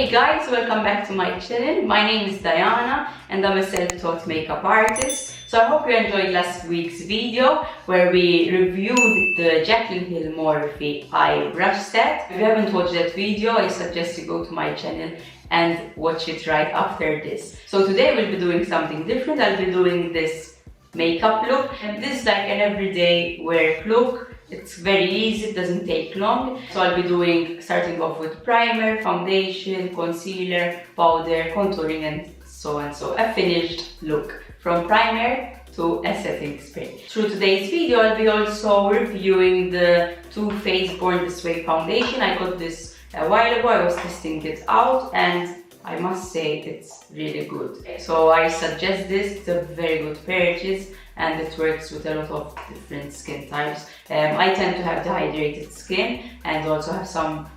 Hey guys, welcome back to my channel. My name is Diana and I'm a self-taught makeup artist. So I hope you enjoyed last week's video where we reviewed the Jaclyn Hill Morphe eye brush set. If you haven't watched that video, I suggest you go to my channel and watch it right after this. So today we'll be doing something different. I'll be doing this makeup look, and this is like an everyday wear look. It's very easy, it doesn't take long. So I'll be starting off with primer, foundation, concealer, powder, contouring and so on. So a finished look from primer to a setting spray. Through today's video, I'll be also reviewing the Too Faced Born This Way foundation. I got this a while ago, I was testing it out and I must say it's really good. So I suggest this, it's a very good purchase and it works with a lot of different skin types. I tend to have dehydrated skin and also have some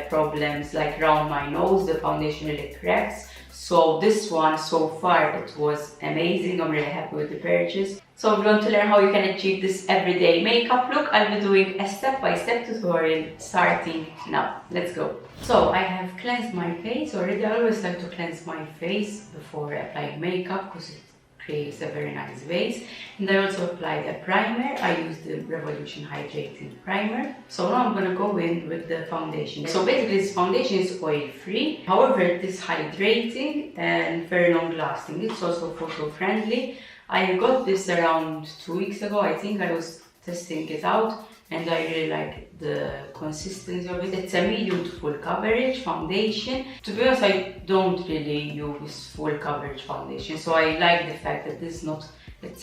problems like around my nose. The foundation really cracks. So this one, so far, it was amazing. I'm really happy with the purchase. So if you want to learn how you can achieve this everyday makeup look, I'll be doing a step-by-step tutorial starting now. Let's go. So I have cleansed my face already. I always like to cleanse my face before applying makeup because it creates a very nice base. And I also applied a primer. I used the Revolution Hydrating Primer. So now I'm going to go in with the foundation. So basically this foundation is oil-free. However, it is hydrating and very long-lasting. It's also photo-friendly. I got this around 2 weeks ago. I think I was testing it out and I really like the consistency of it. It's a medium to full coverage foundation. To be honest, I don't really use full coverage foundation, so I like the fact that it's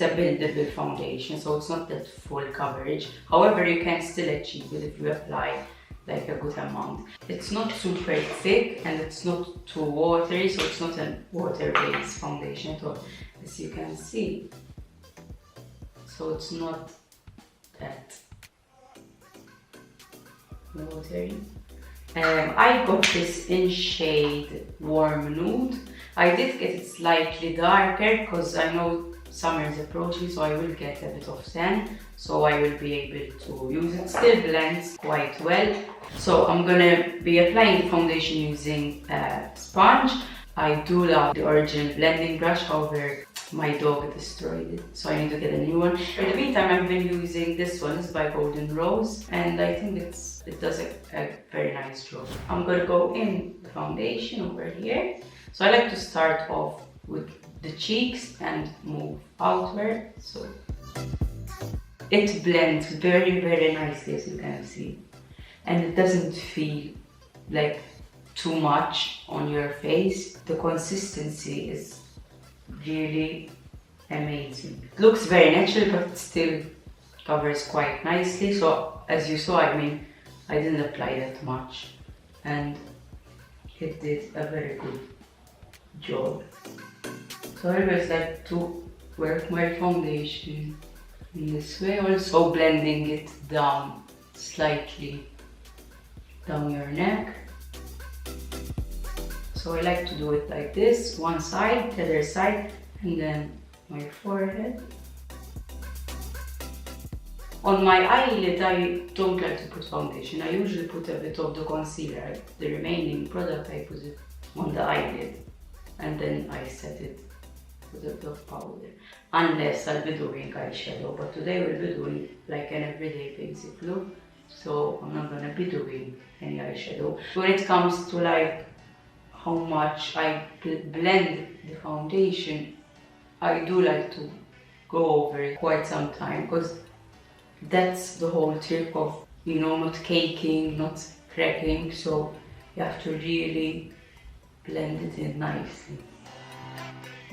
a buildable foundation, so it's not that full coverage. However, you can still achieve it if you apply like a good amount. It's not super thick and it's not too watery, so it's not a water-based foundation at all, as you can see. So it's not that watery. I got this in shade Warm Nude. I did get it slightly darker because I know summer is approaching, so I will get a bit of tan, so I will be able to use it. Still blends quite well. So I'm gonna be applying the foundation using a sponge. I do love the original blending brush, however my dog destroyed it, so I need to get a new one. In the meantime, I've been using this one. It's by Golden Rose and I think it does a very nice job. I'm gonna go in the foundation over here. So I like to start off with the cheeks and move outward. So it blends very, very nicely, as you can see. And it doesn't feel like too much on your face. The consistency is really amazing. It looks very natural, but it still covers quite nicely. So as you saw, I mean, I didn't apply that much and it did a very good job. So I always like to work my foundation in this way, also blending it down slightly down your neck. So I like to do it like this, one side, the other side, and then my forehead. On my eyelid, I don't like to put foundation. I usually put a bit of the concealer. The remaining product, I put it on the eyelid, and then I set it with a bit of powder. Unless I'll be doing eyeshadow, but today we'll be doing like an everyday basic look, so I'm not gonna be doing any eyeshadow. When it comes to like how much I blend the foundation, I do like to go over it quite some time, because that's the whole trick of, you know, not caking, not cracking, so you have to really blend it in nicely.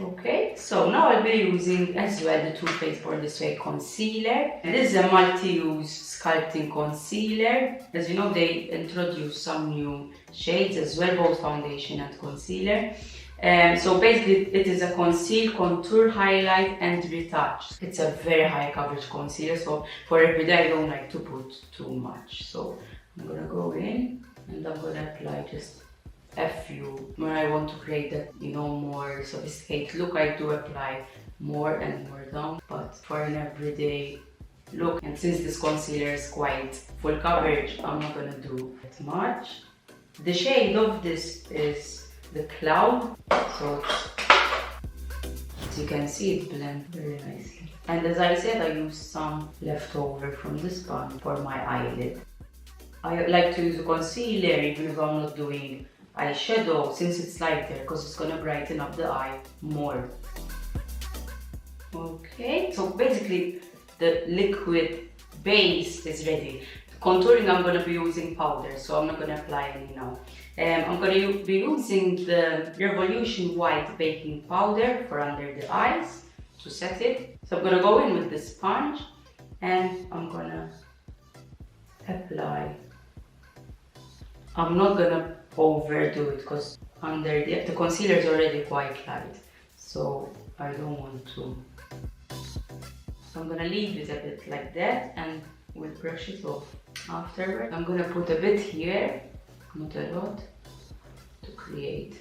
Okay, so now I'll be using as well the Too Faced Born This Way concealer. This is a multi-use sculpting concealer. As you know, they introduced some new shades as well, both foundation and concealer. So basically it is a conceal, contour, highlight and retouch. It's a very high coverage concealer, so for everyday I don't like to put too much. So I'm gonna go in and I'm gonna apply just a few. When I want to create that, you know, more sophisticated look, I do apply more and more down, but for an everyday look, and since this concealer is quite full coverage, I'm not gonna do it much. The shade of this is the cloud, so as you can see it blends very nicely. And as I said, I used some leftover from the sponge for my eyelid. I like to use a concealer even if I'm not doing eyeshadow, since it's lighter, because it's gonna brighten up the eye more. Okay, so basically the liquid base is ready. The contouring I'm gonna be using powder, so I'm not gonna apply any now. I'm gonna be using the Revolution White baking powder for under the eyes to set it. So I'm gonna go in with the sponge and I'm gonna apply. I'm not gonna overdo it because under the concealer is already quite light, so I don't want to. So I'm gonna leave it a bit like that and we'll brush it off afterward. I'm gonna put a bit here, not a lot, to create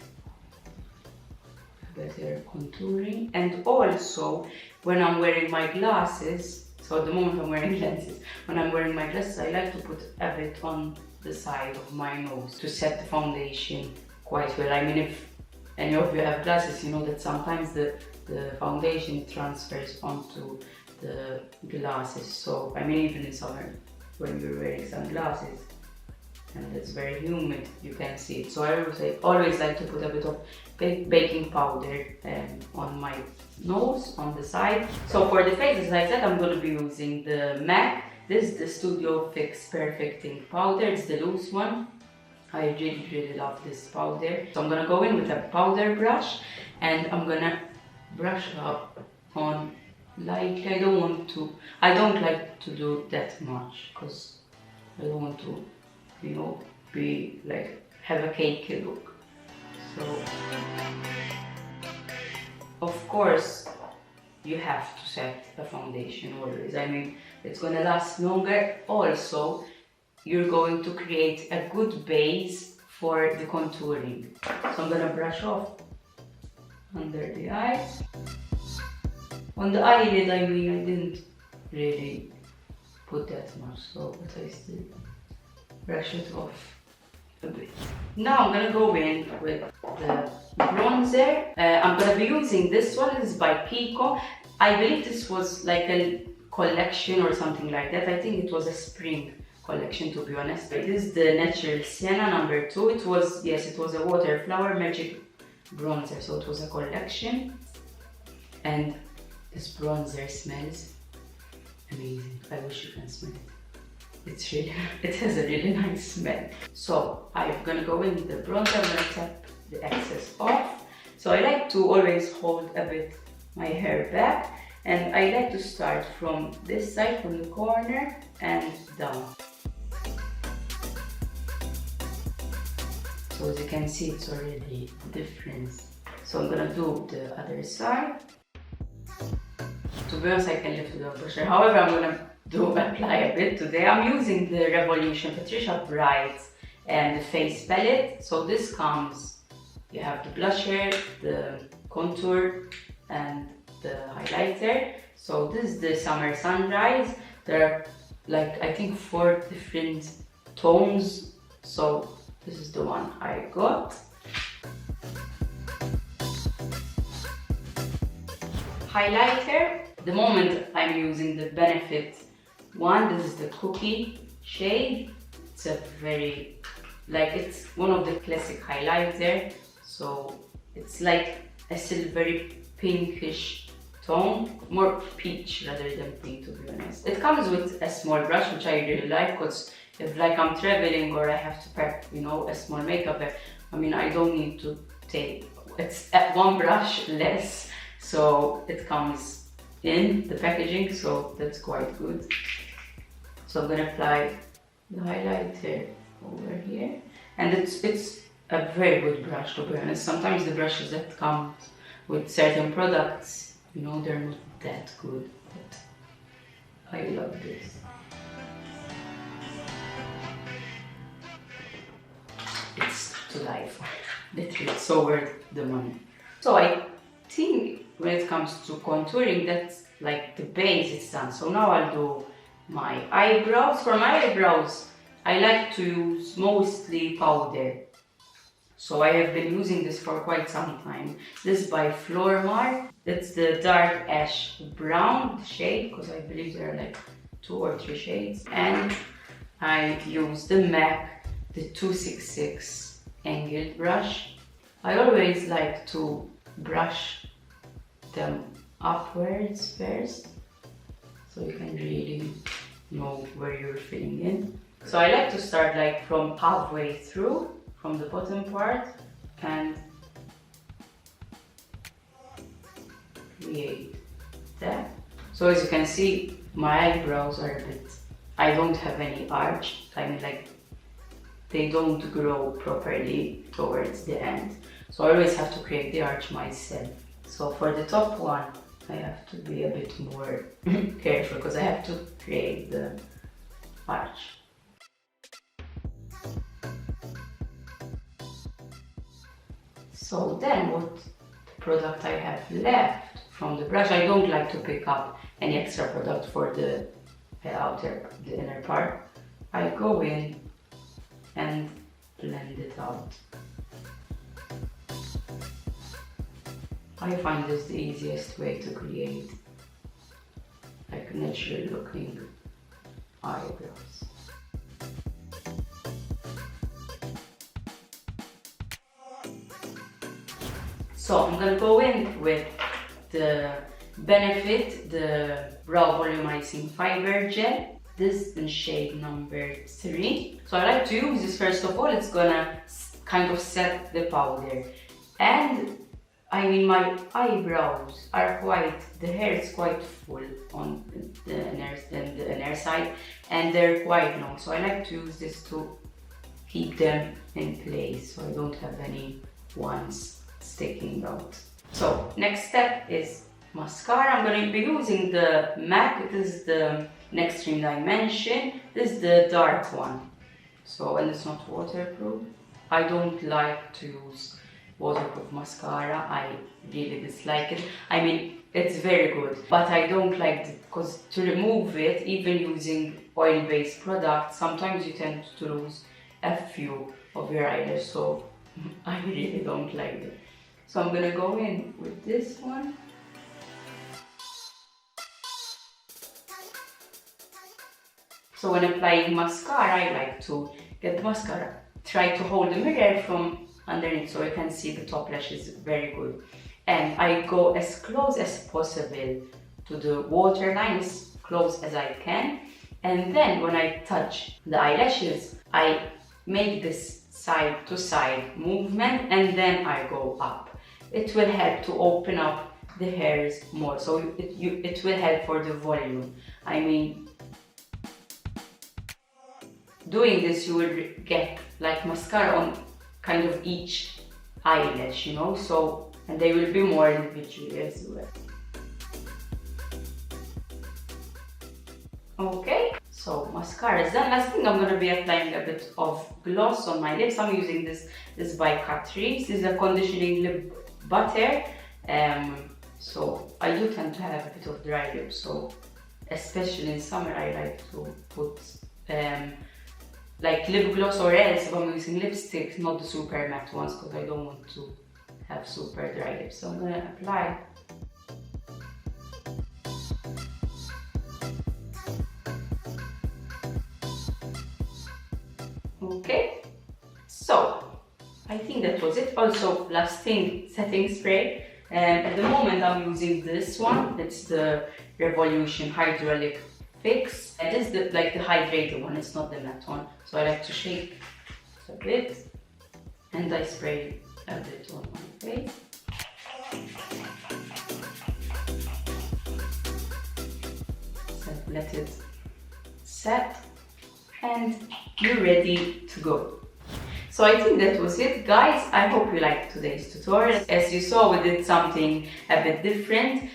a better contouring. And also, when I'm wearing my glasses, so at the moment I'm wearing lenses, when I'm wearing my glasses I like to put a bit on the side of my nose to set the foundation quite well. I mean, if any of you have glasses, you know that sometimes the foundation transfers onto the glasses. So I mean, even in summer when you're wearing sunglasses and it's very humid, you can see it. So I always like to put a bit of baking powder on my nose, on the side. So for the face, as I said, I'm going to be using the MAC. This is the Studio Fix Perfecting powder. It's the loose one. I really love this powder. So I'm gonna go in with a powder brush and I'm gonna brush up on lightly. I don't like to do that much because I don't want to, you know, be like have a cakey look. So of course you have to set a foundation always. I mean, it's gonna last longer. Also, you're going to create a good base for the contouring. So I'm gonna brush off under the eyes. On the eyelid, I mean, I didn't really put that much, but I still brush it off a bit. Now I'm gonna go in with the bronzer. I'm gonna be using this one. This is by Pico. I believe this was like a collection or something like that. I think it was a spring collection, to be honest. This is the Natural Sienna number 2. It was a Water Flower Magic bronzer, so it was a collection. And this bronzer smells amazing. I wish you can smell it. It has a really nice smell. So I'm gonna go in with the bronzer. I'm gonna tap the excess off. So I like to always hold a bit my hair back, and I like to start from this side, from the corner and down. So as you can see, it's already different. So I'm gonna do the other side. To be honest, I can lift without pressure. However, I'm gonna apply a bit today. I'm using the Revolution Patricia Bright and the face palette. So this comes, you have the blusher, the contour and the highlighter. So this is the Summer Sunrise. There are like, I think 4 different tones. So this is the one I got. Highlighter. The moment I'm using the Benefit one. This is the Cookie shade. It's a very, like, it's one of the classic highlighter. So it's like a silvery pinkish tone, more peach rather than pink, to be honest. It comes with a small brush, which I really like, because if like I'm traveling or I have to pack, you know, a small makeup bag, I mean, I don't need to take, it's one brush less, so it comes in the packaging, so that's quite good. So I'm gonna apply the highlighter over here, and it's a very good brush, to be honest. Sometimes the brushes that come with certain products, you know, they're not that good, but I love this. It's to die for. Literally, it's so worth the money. So I think when it comes to contouring, that's like the base is done. So now I'll do my eyebrows. For my eyebrows, I like to use mostly powder. So I have been using this for quite some time. This is by Flormar. It's the dark ash brown shade, because I believe there are like 2 or 3 shades. And I use the MAC, the 266 angled brush. I always like to brush them upwards first, so you can really know where you're filling in. So I like to start like from halfway through, from the bottom part, and create that. So as you can see, my eyebrows are a bit, I don't have any arch, I mean like they don't grow properly towards the end. So I always have to create the arch myself. So for the top one, I have to be a bit more careful because I have to create the arch. So then what product I have left from the brush, I don't like to pick up any extra product for the inner part. I go in and blend it out. I find this the easiest way to create like natural looking eyebrows. So I'm gonna go in with the Benefit, the Brow Volumizing Fiber Gel. This is in shade number 3. So I like to use this first of all, it's gonna kind of set the powder. And I mean my eyebrows are quite, the hair is quite full on the inner side and they're quite long. So I like to use this to keep them in place so I don't have any ones sticking out. So next step is mascara. I'm going to be using the MAC. This is the Extreme Dimension. This is the dark one. So, and it's not waterproof. I don't like to use waterproof mascara. I really dislike it. I mean, it's very good, but I don't like it because to remove it, even using oil-based products, sometimes you tend to lose a few of your eyelash. So I really don't like it. So I'm gonna go in with this one. So when applying mascara, I like to get the mascara. Try to hold the mirror from underneath so you can see the top lashes very good. And I go as close as possible to the waterline, as close as I can. And then when I touch the eyelashes, I make this side to side movement and then I go up. It will help to open up the hairs more, so it will help for the volume. I mean, doing this you will get like mascara on kind of each eyelash, you know, so, and they will be more individual as well. Okay, so mascara is done. Last thing, I'm going to be applying a bit of gloss on my lips. I'm using this by Catrice. This is a conditioning lip butter. So I do tend to have a bit of dry lips, so especially in summer I like to put like lip gloss, or else if I'm using lipsticks, not the super matte ones, because I don't want to have super dry lips. So I'm going to apply. Okay, so I think that was it. Also, last thing, setting spray. At the moment I'm using this one. It's the Revolution Hydraulic Fix. It is like the hydrated one, it's not the matte one. So I like to shake a bit and I spray a bit on my face. So let it set and you're ready to go. So I think that was it, guys. I hope you liked today's tutorial. As you saw, we did something a bit different.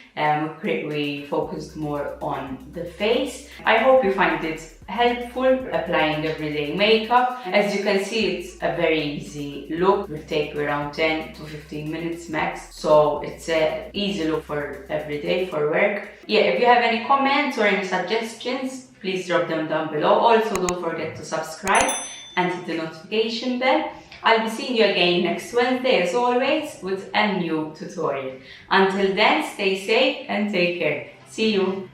We focused more on the face. I hope you find it helpful applying everyday makeup. As you can see, it's a very easy look. It will take you around 10 to 15 minutes max. So it's an easy look for every day, for work. Yeah, if you have any comments or any suggestions, please drop them down below. Also, don't forget to subscribe and hit the notification bell. I'll be seeing you again next Wednesday as always with a new tutorial. Until then, stay safe and take care. See you!